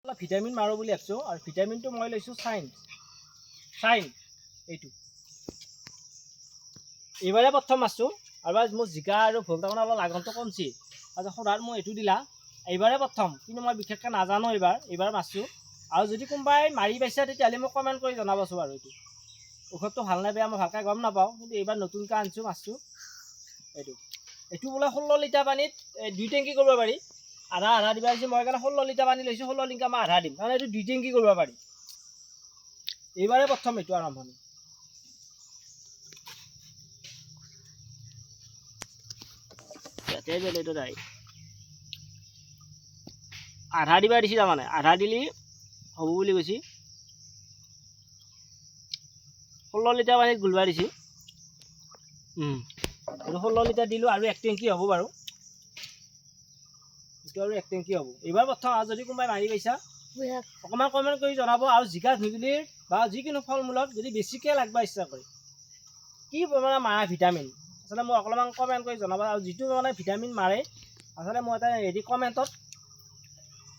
vitamin মাৰো বুলি ভাবিছোঁ আৰু ভিটামিনটো মই লৈছোঁ চাইন এইটো এইবাৰে প্ৰথম মাৰছোঁ আৰু মোৰ জিকা আৰু ভোল তাৰমানে অলপ লাগনটো কমছি আৰু সদায় মই এইটো দিলা এইবাৰে প্ৰথম কিন্তু মই বিশেষকৈ নাজানো এইবাৰ মাৰছোঁ আৰু যদি কোনোবাই মাৰি পাইছে তেতিয়াহ'লে মোক কমেণ্ট কৰি জনাবচোন আৰু এইটো ঔষধটো ভাল নে বেয়া মই ভালকৈ গম নাপাওঁ কিন্তু এইবাৰ নতুনকৈ আনিছোঁ মাছটো এইটো বোলে 16 লিটাৰ পানীত 2 টেংকি কৰিব পাৰি আধা দিবা দিছোঁ মই কাৰণে 16 লিটাৰ পানী লৈছোঁ 16 লিটাৰ মই আধা দিম কাৰণ এইটো 2 টেংকি কৰিব পাৰি এইবাৰে প্ৰথম এইটো আৰম্ভণি ইয়াতে বেলেগটো যায় আধা দিবা দিছি তাৰমানে আধা দিলি হ'ব বুলি কৈছি 16 লিটাৰ পানীত গুলবা দিছি এইটো 16 লিটাৰ দিলোঁ আৰু 1 টেংকি হ'ব বাৰু এইটো আৰু 1 টেংকি হ'ব এইবাৰ প্ৰথম আৰু যদি কোনোবাই মাৰি পাইছা অকণমান কমেণ্ট কৰি জনাব আৰু জিকা ধুন্দুলিৰ বা যিকোনো ফল মূলত যদি বেছিকৈ লাগব ইচ্ছা কৰে কি মানে মাৰা ভিটামিন আচলতে মোক অকণমান কমেণ্ট কৰি জনাব আৰু যিটো মানে ভিটামিন মাৰে আচলতে মই এটা হেৰি কমেণ্টত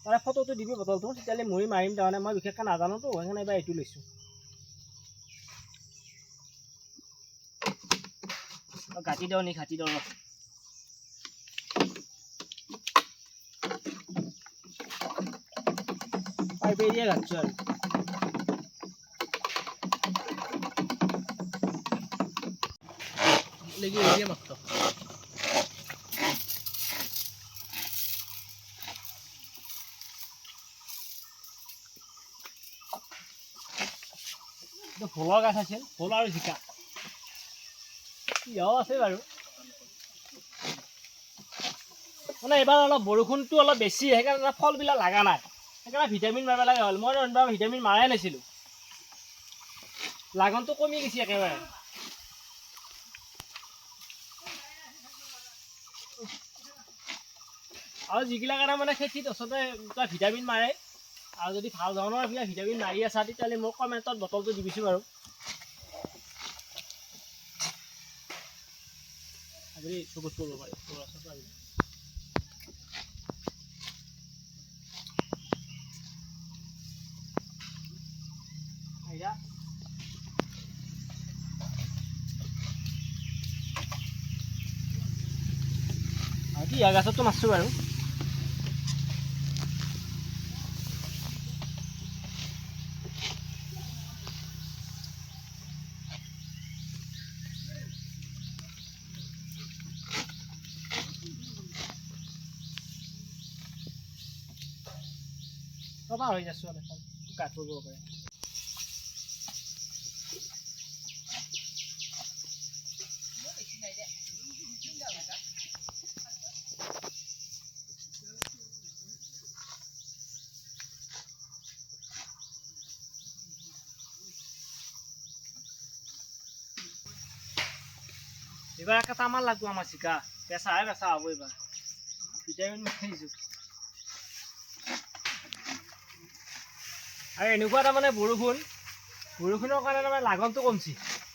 তাৰে ফটোটো দিবি বটলটো তেতিয়াহ'লে মই মাৰিম তাৰমানে মই বিশেষকৈ নাজানোতো সেইকাৰণে এইবাৰ এইটো লৈছোঁ ঘাটি দিওঁ নি ঘাটি দিওঁ পাইপে দিয়ে ঘাটছোঁ আৰু লেগি দিয়ে মাত্ৰ ভোলৰ গাছ আছিল ভোল আৰু জিকা ইয়াও আছে বাৰু মানে এইবাৰ অলপ বৰষুণটো অলপ বেছি সেইকাৰণে ফলবিলাক লগা নাই সেইকাৰণে ভিটামিন মাৰিব লগা হ'ল মই এইবাৰ ভিটামিন মাৰাই নাছিলোঁ লাগনটো কমি গৈছে একেবাৰে আৰু যিগিলা কাৰণে মানে খেতিত আচলতে ভিটামিন মাৰে আৰু যদি ভাল ধৰণৰ এইবিলাক ভিটামিন মাৰি আছা তেতিয়াহ'লে মোক কমেণ্টত বটলটো দিবিছোঁ বাৰু আজি চকুত কৰিব পাৰি ইয়াৰ গাছতো মাছছোঁ বাৰু সবা হৈ যাচ্ছোঁ অলপ কাঠ কৰিব পাৰে এইবাৰ একে তামান লাগব আমাৰ জিকা বেচাহে বেচা হ'ব এইবাৰ ভিটামিন মাৰিছোঁ আৰু এনেকুৱা তাৰমানে বৰষুণৰ কাৰণে তাৰমানে লাগনটো কমছি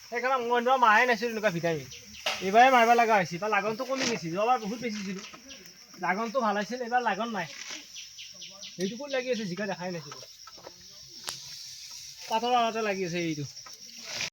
সেইকাৰণে মই এনেকুৱা মাৰাই নাছিলোঁ এনেকুৱা ভিটামিন এইবাৰে মাৰিব লগা হৈছিল বা লাগনটো কমি গৈছিল যোৱাবাৰ বহুত বেছিছিলোঁ লাগনটো ভাল আছিল এইবাৰ লাগন নাই এইটো ক'ত লাগি আছে জিকা দেখাই নাছিলোঁ কাঠৰ আৰতে লাগি আছে এইটো